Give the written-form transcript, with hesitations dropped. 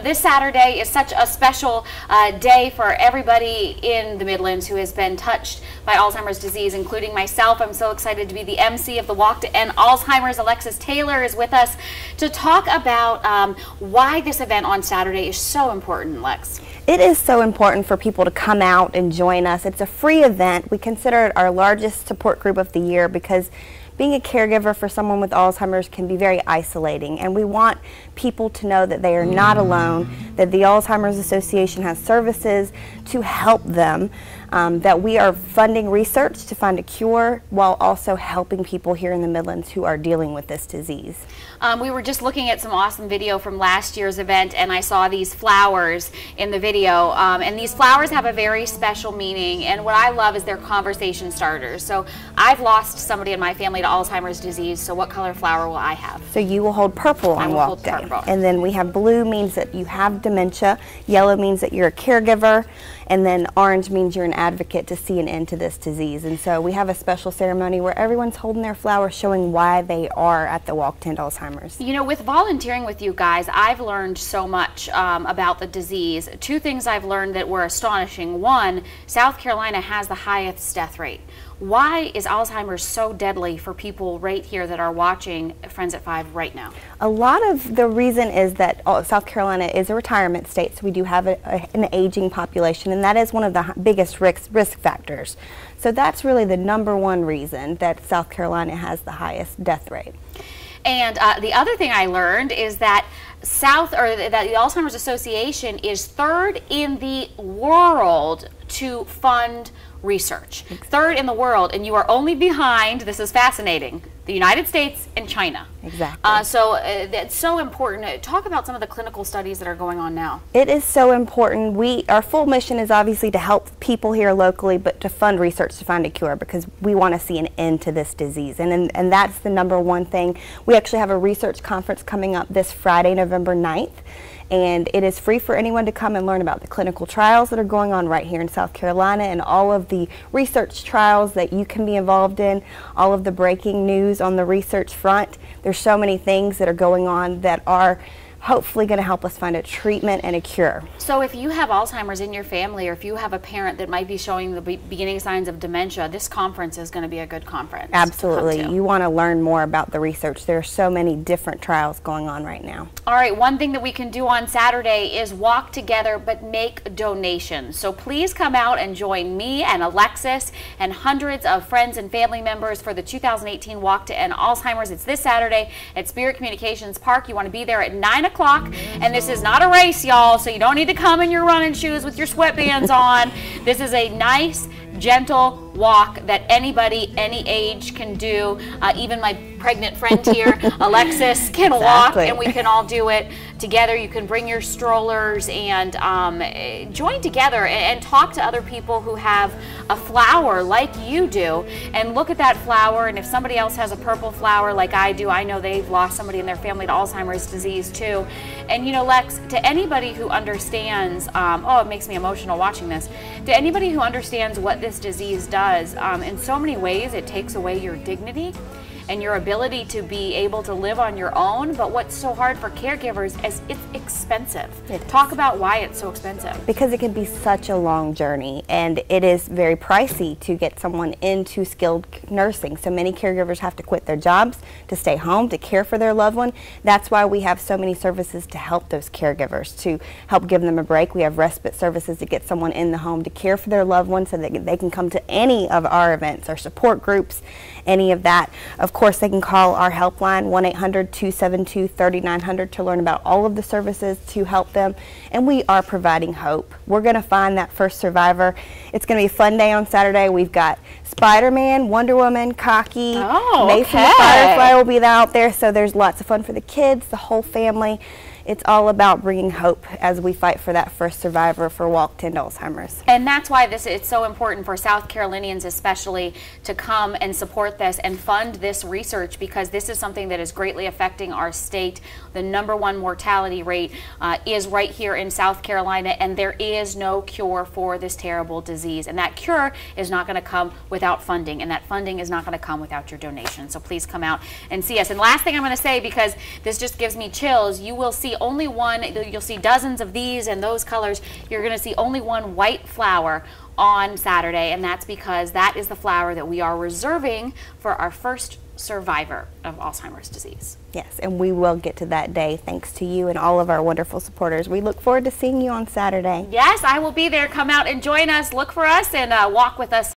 This Saturday is such a special day for everybody in the Midlands who has been touched by Alzheimer's disease, including myself. I'm so excited to be the MC of the Walk to End Alzheimer's. Alexis Taylor is with us to talk about why this event on Saturday is so important, Lex. It is so important for people to come out and join us. It's a free event. We consider it our largest support group of the year because being a caregiver for someone with Alzheimer's can be very isolating, and we want people to know that they are not alone, that the Alzheimer's Association has services to help them, that we are funding research to find a cure while also helping people here in the Midlands who are dealing with this disease. We were just looking at some awesome video from last year's event, and I saw these flowers in the video, and these flowers have a very special meaning, and what I love is they're conversation starters. So I've lost somebody in my family to Alzheimer's disease, so what color flower will I have? So you will hold purple on Walk Day. And then we have blue means that you have dementia, yellow means that you're a caregiver, and then orange means you're an advocate to see an end to this disease. And so we have a special ceremony where everyone's holding their flower showing why they are at the Walk to End Alzheimer's. You know, with volunteering with you guys, I've learned so much about the disease. Two things I've learned that were astonishing. One, South Carolina has the highest death rate. Why is Alzheimer's so deadly for people right here that are watching Friends at 5 right now? A lot of the reason is that South Carolina is a retirement state, so we do have an aging population, and that is one of the biggest risk factors. So that's really the #1 reason that South Carolina has the highest death rate. And the other thing I learned is that that the Alzheimer's Association is 3rd in the world to fund research. 3rd in the world, and you are only behind, this is fascinating, the United States and China. Exactly. So it's so important. Talk about some of the clinical studies that are going on now. It is so important. Our full mission is obviously to help people here locally, but to fund research to find a cure because we want to see an end to this disease. And that's the #1 thing. We actually have a research conference coming up this Friday, November 9th. And it is free for anyone to come and learn about the clinical trials that are going on right here in South Carolina and all of the research trials that you can be involved in, all of the breaking news on the research front. There's so many things that are going on that are hopefully going to help us find a treatment and a cure. So if you have Alzheimer's in your family, or if you have a parent that might be showing the beginning signs of dementia, this conference is going to be a good conference. Absolutely. You want to learn more about the research. There are so many different trials going on right now. All right, one thing that we can do on Saturday is walk together but make donations. So please come out and join me and Alexis and hundreds of friends and family members for the 2018 Walk to End Alzheimer's. It's this Saturday at Spirit Communications Park. You want to be there at 9 o'clock. And this is not a race, y'all, so you don't need to come in your running shoes with your sweatbands on. This is a nice, gentle walk that anybody, any age can do. Even my pregnant friend here, Alexis, can walk, and we can all do it together. You can bring your strollers and join together and talk to other people who have a flower like you do, and look at that flower. And if somebody else has a purple flower like I do, I know they've lost somebody in their family to Alzheimer's disease too. And you know, Lex, to anybody who understands, oh, it makes me emotional watching this, to anybody who understands what this disease does, in so many ways it takes away your dignity and your ability to be able to live on your own. But what's so hard for caregivers is it's expensive. Talk about why it's so expensive. Because it can be such a long journey, and it is very pricey to get someone into skilled nursing. So many caregivers have to quit their jobs to stay home to care for their loved one. That's why we have so many services to help those caregivers, to help give them a break. We have respite services to get someone in the home to care for their loved one so that they can come to any of our events, our support groups, any of that. Of course, they can call our helpline, 1-800-272-3900, to learn about all of the services to help them. And we are providing hope. We're going to find that first survivor. It's going to be a fun day on Saturday. We've got Spider-Man, Wonder Woman, Cocky, Mason the Firefly will be out there. So there's lots of fun for the kids, the whole family. It's all about bringing hope as we fight for that first survivor for Walk to End Alzheimer's. And that's why it's so important for South Carolinians especially to come and support this and fund this research, because this is something that is greatly affecting our state. The #1 mortality rate is right here in South Carolina, and there is no cure for this terrible disease. And that cure is not going to come without funding, and that funding is not going to come without your donation. So please come out and see us. And last thing I'm going to say, because this just gives me chills, you will see see only one. You'll see dozens of these and those colors. You're going to see only one white flower on Saturday, and that's because that is the flower that we are reserving for our first survivor of Alzheimer's disease. Yes, and we will get to that day thanks to you and all of our wonderful supporters. We look forward to seeing you on Saturday. Yes, I will be there. Come out and join us, look for us, and walk with us.